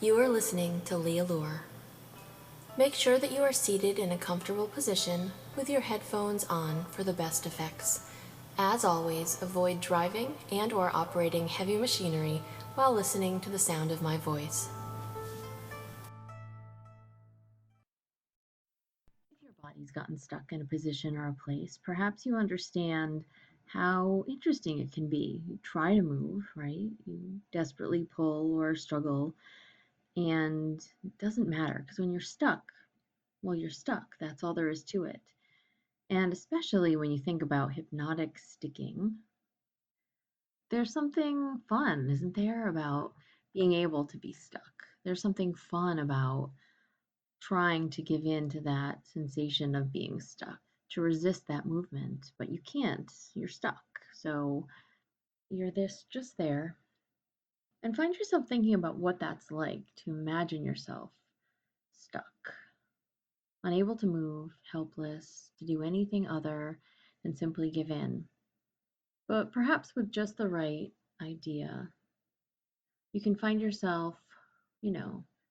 You are listening to Lee Allure. Make sure that you are seated in a comfortable position with your headphones on for the best effects. As always, avoid driving and/or operating heavy machinery while listening to the sound of my voice. If your body's gotten stuck in a position or a place, perhaps you understand how interesting it can be. You try to move, right? You desperately pull or struggle, and it doesn't matter because when you're stuck, well, you're stuck. That's all there is to it. And especially when you think about hypnotic sticking, there's something fun, isn't there, about being able to be stuck? There's something fun about trying to give in to that sensation of being stuck, to resist that movement, but you can't. You're stuck. So you're just there. And find yourself thinking about what that's like to imagine yourself stuck, unable to move, helpless, to do anything other than simply give in. But perhaps with just the right idea, you can find yourself,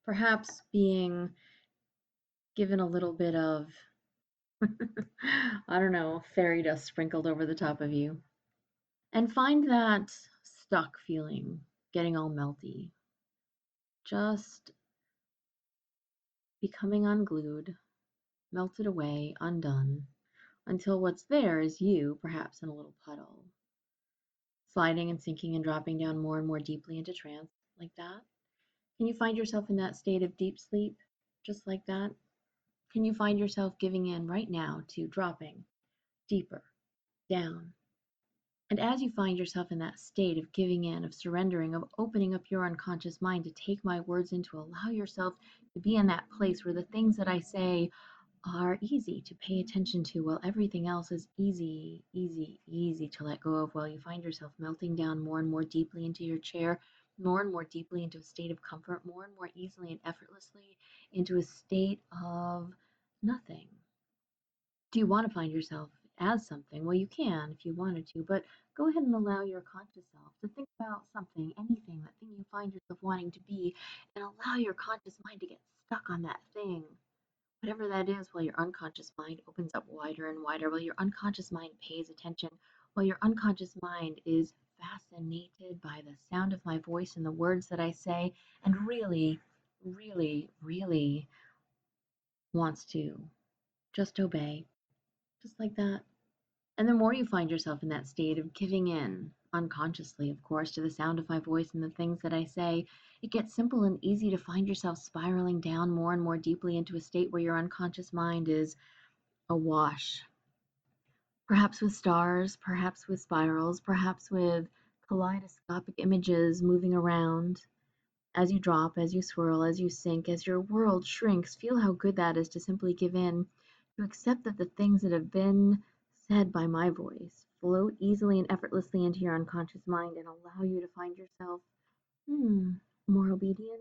perhaps being given a little bit of I don't know, fairy dust sprinkled over the top of you. And find that stuck feeling, getting all melty, just becoming unglued, melted away, undone, until what's there is you, perhaps in a little puddle, sliding and sinking and dropping down more and more deeply into trance, like that. Can you find yourself in that state of deep sleep, just like that? Can you find yourself giving in right now to dropping deeper down? And as you find yourself in that state of giving in, of surrendering, of opening up your unconscious mind to take my words in, to allow yourself to be in that place where the things that I say are easy to pay attention to, while everything else is easy, easy, easy to let go of, while you find yourself melting down more and more deeply into your chair, more and more deeply into a state of comfort, more and more easily and effortlessly into a state of nothing. Do you want to find yourself as something? Well, you can if you wanted to, but go ahead and allow your conscious self to think about something, anything, that thing you find yourself wanting to be, and allow your conscious mind to get stuck on that thing. Whatever that is, while your unconscious mind opens up wider and wider, while your unconscious mind pays attention, while your unconscious mind is fascinated by the sound of my voice and the words that I say, and really, really, really wants to just obey, just like that. And the more you find yourself in that state of giving in, unconsciously, of course, to the sound of my voice and the things that I say, it gets simple and easy to find yourself spiraling down more and more deeply into a state where your unconscious mind is awash. Perhaps with stars, perhaps with spirals, perhaps with kaleidoscopic images moving around. As you drop, as you swirl, as you sink, as your world shrinks, feel how good that is to simply give in, to accept that the things that have been said by my voice float easily and effortlessly into your unconscious mind and allow you to find yourself more obedient,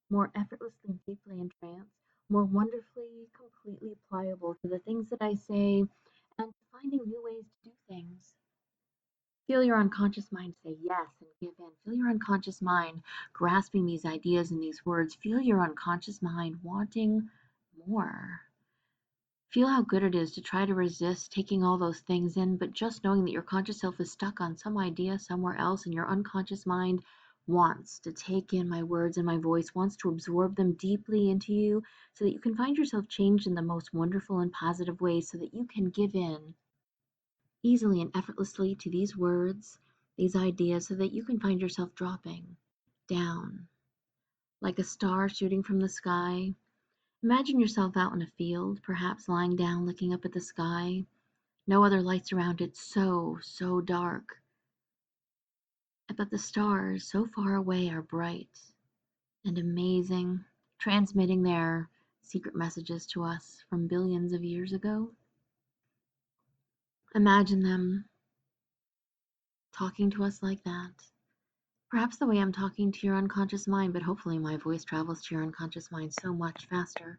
more effortlessly and deeply entranced, more wonderfully, completely pliable to the things that I say, and finding new ways to do things. Feel your unconscious mind say yes and give in. Feel your unconscious mind grasping these ideas and these words. Feel your unconscious mind wanting more. Feel how good it is to try to resist taking all those things in, but just knowing that your conscious self is stuck on some idea somewhere else, and your unconscious mind wants to take in my words and my voice, wants to absorb them deeply into you so that you can find yourself changed in the most wonderful and positive ways, so that you can give in easily and effortlessly to these words, these ideas, so that you can find yourself dropping down like a star shooting from the sky. Imagine yourself out in a field, perhaps lying down looking up at the sky. No other lights around it, so, so dark. But the stars so far away are bright and amazing, transmitting their secret messages to us from billions of years ago. Imagine them talking to us like that. Perhaps the way I'm talking to your unconscious mind, but hopefully my voice travels to your unconscious mind so much faster.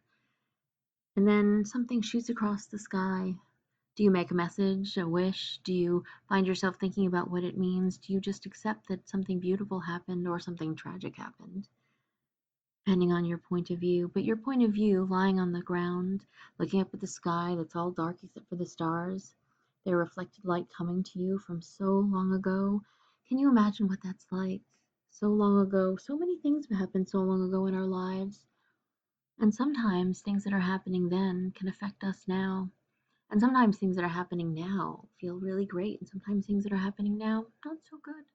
And then something shoots across the sky. Do you make a message, a wish? Do you find yourself thinking about what it means? Do you just accept that something beautiful happened or something tragic happened? depending on your point of view. But your point of view, lying on the ground, looking up at the sky that's all dark except for the stars, their reflected light coming to you from so long ago. Can you imagine what that's like? So long ago, so many things have happened so long ago in our lives. And sometimes things that are happening then can affect us now. And sometimes things that are happening now feel really great. And sometimes things that are happening now, not so good.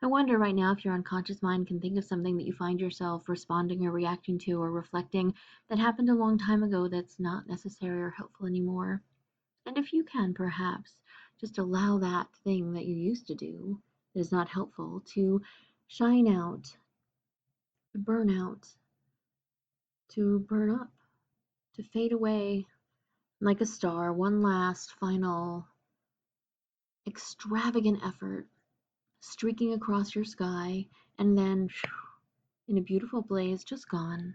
I wonder right now if your unconscious mind can think of something that you find yourself responding or reacting to or reflecting that happened a long time ago that's not necessary or helpful anymore. And if you can, perhaps, just allow that thing that you used to do that is not helpful to shine out, to burn out, to burn up, to fade away like a star, one last final extravagant effort streaking across your sky, and then in a beautiful blaze, just gone.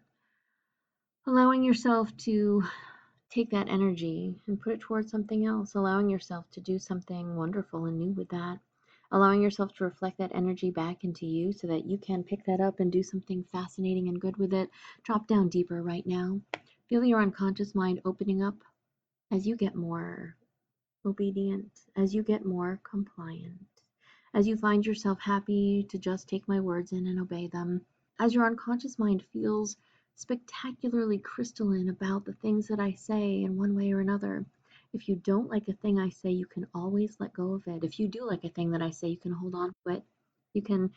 Allowing yourself to take that energy and put it towards something else, allowing yourself to do something wonderful and new with that, allowing yourself to reflect that energy back into you so that you can pick that up and do something fascinating and good with it. Drop down deeper right now. Feel your unconscious mind opening up as you get more obedient, as you get more compliant, as you find yourself happy to just take my words in and obey them, as your unconscious mind feels spectacularly crystalline about the things that I say in one way or another. If you don't like a thing I say, you can always let go of it. If you do like a thing that I say, you can hold on to it. You can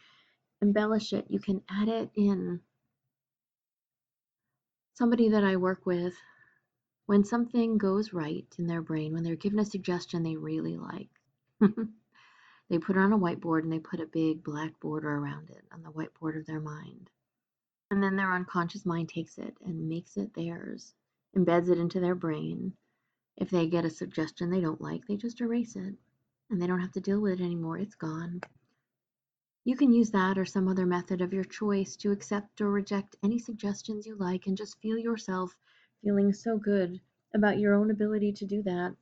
embellish it. You can add it in. Somebody that I work with, when something goes right in their brain, when they're given a suggestion they really like, they put it on a whiteboard and they put a big black border around it on the whiteboard of their mind. And then their unconscious mind takes it and makes it theirs, embeds it into their brain. If they get a suggestion they don't like, they just erase it and they don't have to deal with it anymore. It's gone. You can use that or some other method of your choice to accept or reject any suggestions you like and just feel yourself feeling so good about your own ability to do that.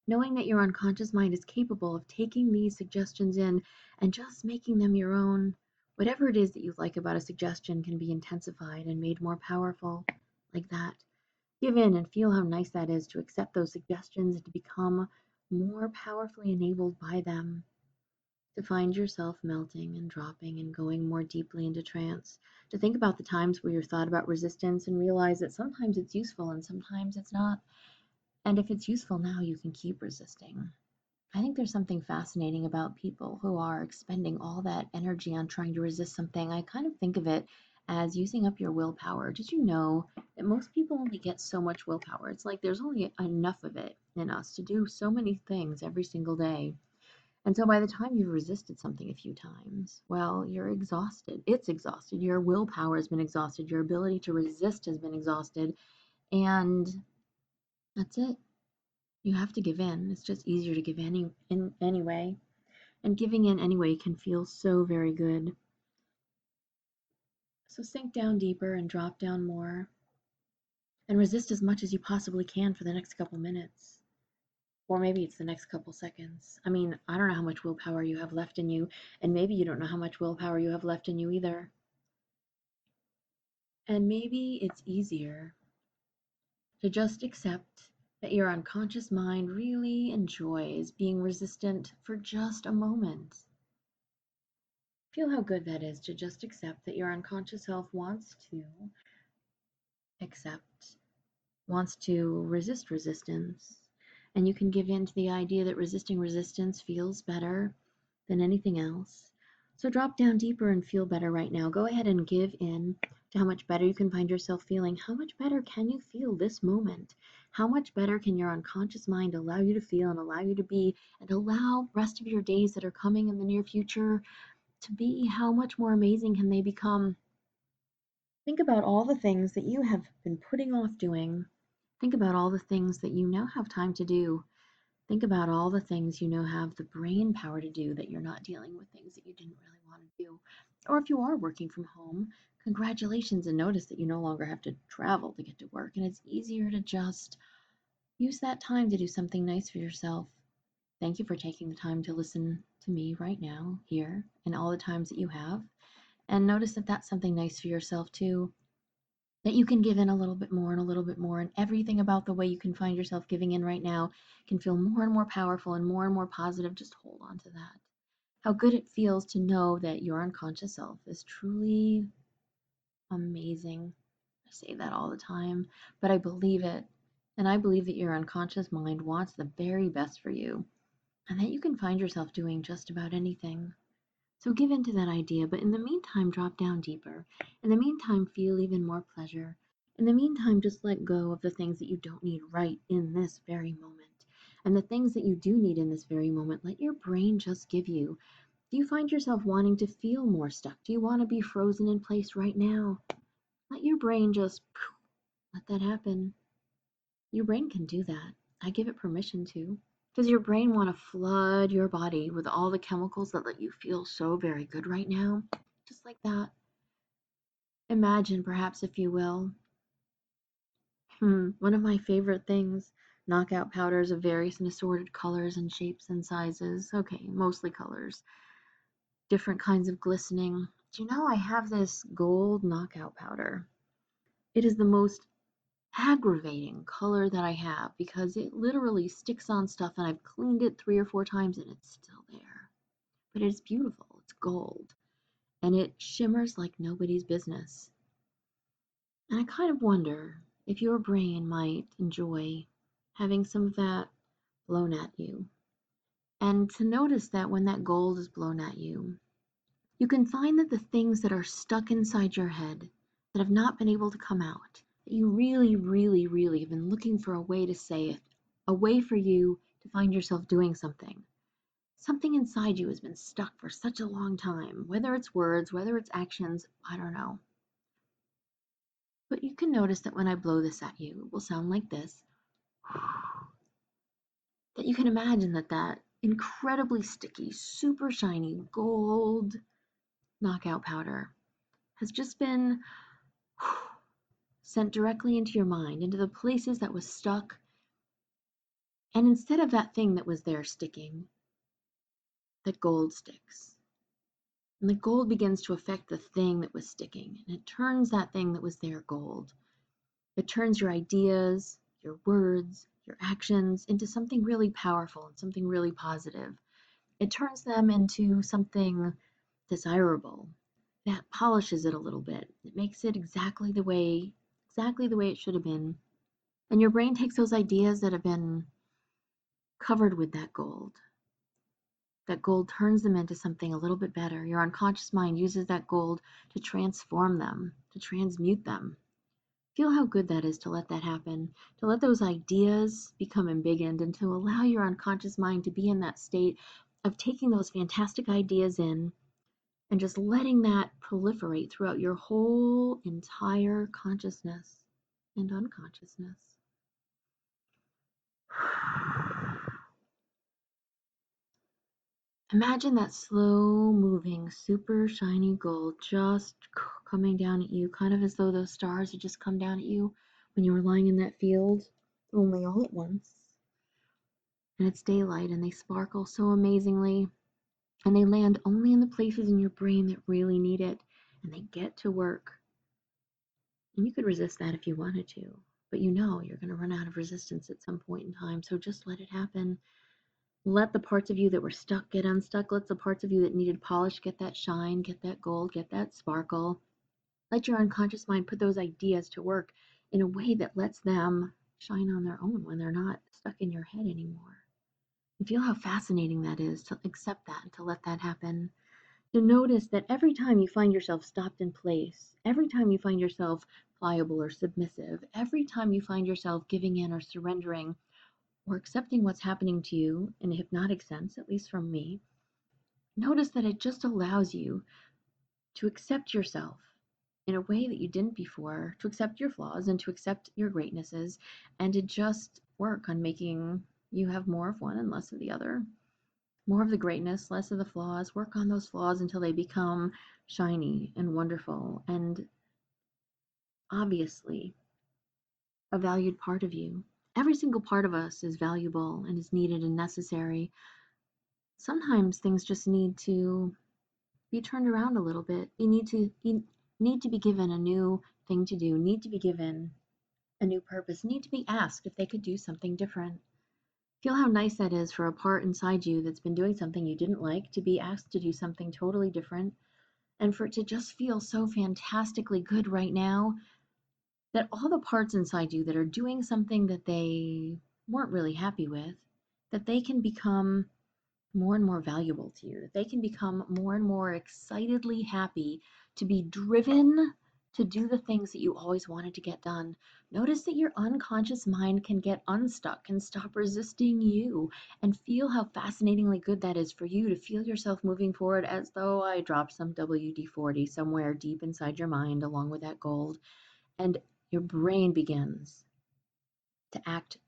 Knowing that your unconscious mind is capable of taking these suggestions in and just making them your own. Whatever it is that you like about a suggestion can be intensified and made more powerful, like that. Give in and feel how nice that is to accept those suggestions and to become more powerfully enabled by them, to find yourself melting and dropping and going more deeply into trance, to think about the times where you thought about resistance and realize that sometimes it's useful and sometimes it's not. And if it's useful now, you can keep resisting. I think there's something fascinating about people who are expending all that energy on trying to resist something. I kind of think of it as using up your willpower. Did you know that most people only get so much willpower? It's like there's only enough of it in us to do so many things every single day. And so by the time you've resisted something a few times, well, you're exhausted. It's exhausted. Your willpower has been exhausted. Your ability to resist has been exhausted. And that's it. You have to give in. It's just easier to give in anyway. And giving in anyway can feel so very good. So sink down deeper and drop down more. And resist as much as you possibly can for the next couple minutes. Or maybe it's the next couple seconds. I mean, I don't know how much willpower you have left in you, and maybe you don't know how much willpower you have left in you either. And maybe it's easier to just accept that your unconscious mind really enjoys being resistant for just a moment. Feel how good that is to just accept that your unconscious self accept, wants to resist resistance. And you can give in to the idea that resisting resistance feels better than anything else. So drop down deeper and feel better right now. Go ahead and give in to how much better you can find yourself feeling. How much better can you feel this moment? How much better can your unconscious mind allow you to feel and allow you to be, and allow rest of your days that are coming in the near future to be? How much more amazing can they become? Think about all the things that you have been putting off doing. Think about all the things that you now have time to do. Think about all the things you now have the brain power to do that you're not dealing with things that you didn't really want to do. Or if you are working from home, congratulations, and notice that you no longer have to travel to get to work, and it's easier to just use that time to do something nice for yourself. Thank you for taking the time to listen to me right now, here, and all the times that you have. And notice that that's something nice for yourself too. that you can give in a little bit more and a little bit more, and everything about the way you can find yourself giving in right now can feel more and more powerful and more positive. Just hold on to that. How good it feels to know that your unconscious self is truly amazing. I say that all the time, but I believe it. And I believe that your unconscious mind wants the very best for you, and that you can find yourself doing just about anything. So give in to that idea, but in the meantime, drop down deeper. In the meantime, feel even more pleasure. In the meantime, just let go of the things that you don't need right in this very moment. And the things that you do need in this very moment, let your brain just give you. Do you find yourself wanting to feel more stuck? Do you want to be frozen in place right now? Let your brain just let that happen. Your brain can do that. I give it permission to. Does your brain want to flood your body with all the chemicals that let you feel so very good right now? Just like that. Imagine, perhaps, if you will, one of my favorite things, knockout powders of various and assorted colors and shapes and sizes. Okay, mostly colors. Different kinds of glistening. Do you know I have this gold knockout powder? It is the most aggravating color that I have because it literally sticks on stuff and I've cleaned it 3 or 4 times and it's still there. But it's beautiful. It's gold. And it shimmers like nobody's business. And I kind of wonder if your brain might enjoy having some of that blown at you. And to notice that when that gold is blown at you, you can find that the things that are stuck inside your head that have not been able to come out, that you really have been looking for a way to say it, a way for you to find yourself doing something. Something inside you has been stuck for such a long time, whether it's words, whether it's actions, I don't know. But you can notice that when I blow this at you, it will sound like this. That you can imagine that that incredibly sticky, super shiny gold knockout powder has just been sent directly into your mind, into the places that was stuck. And instead of that thing that was there sticking, that gold sticks. And the gold begins to affect the thing that was sticking. And it turns that thing that was there gold. It turns your ideas, your words, your actions into something really powerful and something really positive. It turns them into something desirable that polishes it a little bit. It makes it exactly the way it should have been. And your brain takes those ideas that have been covered with that gold. That gold turns them into something a little bit better. Your unconscious mind uses that gold to transform them, to transmute them. Feel how good that is to let that happen, to let those ideas become embiggened, and to allow your unconscious mind to be in that state of taking those fantastic ideas in and just letting that proliferate throughout your whole entire consciousness and unconsciousness. Imagine that slow moving, super shiny gold just coming down at you, kind of as though those stars had just come down at you when you were lying in that field, only all at once. And it's daylight and they sparkle so amazingly, and they land only in the places in your brain that really need it, and they get to work. And you could resist that if you wanted to, but you know you're going to run out of resistance at some point in time, so just let it happen. Let the parts of you that were stuck get unstuck. Let the parts of you that needed polish get that shine, get that gold, get that sparkle. Let your unconscious mind put those ideas to work in a way that lets them shine on their own when they're not stuck in your head anymore. And feel how fascinating that is to accept that and to let that happen. To notice that every time you find yourself stopped in place, every time you find yourself pliable or submissive, every time you find yourself giving in or surrendering, or accepting what's happening to you in a hypnotic sense, at least from me, notice that it just allows you to accept yourself in a way that you didn't before, to accept your flaws and to accept your greatnesses, and to just work on making you have more of one and less of the other. More of the greatness, less of the flaws. Work on those flaws until they become shiny and wonderful and obviously a valued part of you. Every single part of us is valuable and is needed and necessary. Sometimes things just need to be turned around a little bit. You need to be given a new thing to do, need to be given a new purpose, need to be asked if they could do something different. Feel how nice that is for a part inside you that's been doing something you didn't like to be asked to do something totally different, and for it to just feel so fantastically good right now that all the parts inside you that are doing something that they weren't really happy with, that they can become more and more valuable to you, that they can become more and more excitedly happy to be driven to do the things that you always wanted to get done. Notice that your unconscious mind can get unstuck and stop resisting you, and feel how fascinatingly good that is for you to feel yourself moving forward as though I dropped some WD-40 somewhere deep inside your mind along with that gold, and your brain begins to act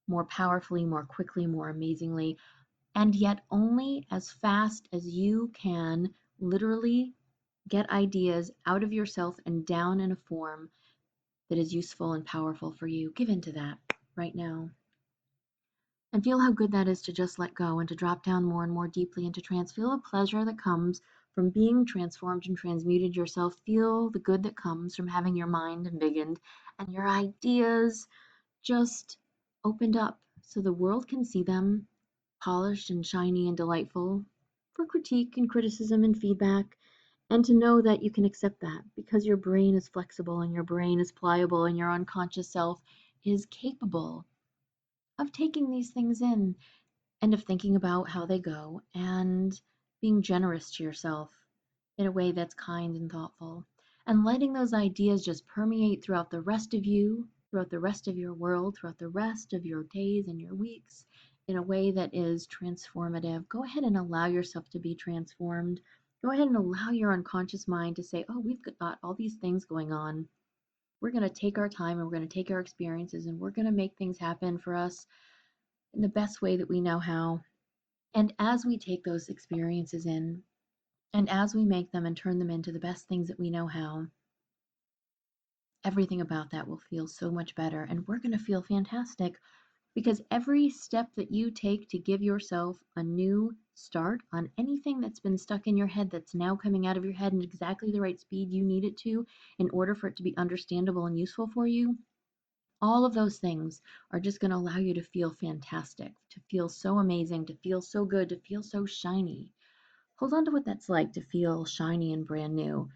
more powerfully, more quickly, more amazingly, and yet only as fast as you can literally get ideas out of yourself and down in a form that is useful and powerful for you. Give into that right now. And feel how good that is to just let go and to drop down more and more deeply into trance. Feel the pleasure that comes from being transformed and transmuted yourself. Feel the good that comes from having your mind embiggened and your ideas just opened up so the world can see them, polished and shiny and delightful, for critique and criticism and feedback, and to know that you can accept that because your brain is flexible and your brain is pliable and your unconscious self is capable of taking these things in and of thinking about how they go and being generous to yourself in a way that's kind and thoughtful, and letting those ideas just permeate throughout the rest of you, throughout the rest of your world, throughout the rest of your days and your weeks in a way that is transformative. Go ahead and allow yourself to be transformed. Go ahead and allow your unconscious mind to say, oh, we've got all these things going on. We're going to take our time and we're going to take our experiences and we're going to make things happen for us in the best way that we know how. And as we take those experiences in, and as we make them and turn them into the best things that we know how, everything about that will feel so much better. And we're going to feel fantastic because every step that you take to give yourself a new start on anything that's been stuck in your head that's now coming out of your head in exactly the right speed you need it to in order for it to be understandable and useful for you, all of those things are just going to allow you to feel fantastic, to feel so amazing, to feel so good, to feel so shiny. Hold on to what that's like to feel shiny and brand new,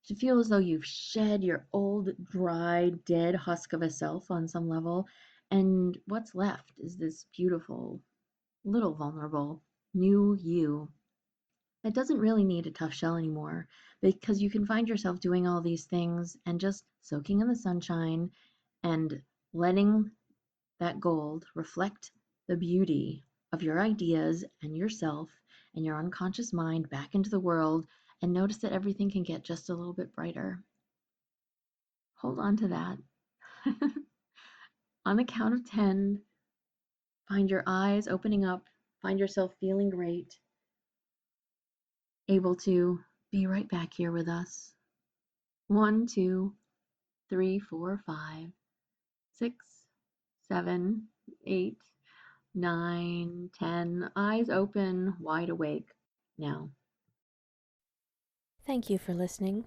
to feel as though you've shed your old, dry, dead husk of a self on some level, and what's left is this beautiful, little vulnerable, new you that doesn't really need a tough shell anymore because you can find yourself doing all these things and just soaking in the sunshine and letting that gold reflect the beauty of your ideas and yourself and your unconscious mind back into the world, and notice that everything can get just a little bit brighter. Hold on to that. On the count of 10, find your eyes opening up, find yourself feeling great, able to be right back here with us. 1, 2, 3, 4, 5, 6, 7, 8, 9, 10. Eyes open, wide awake. Now. Thank you for listening.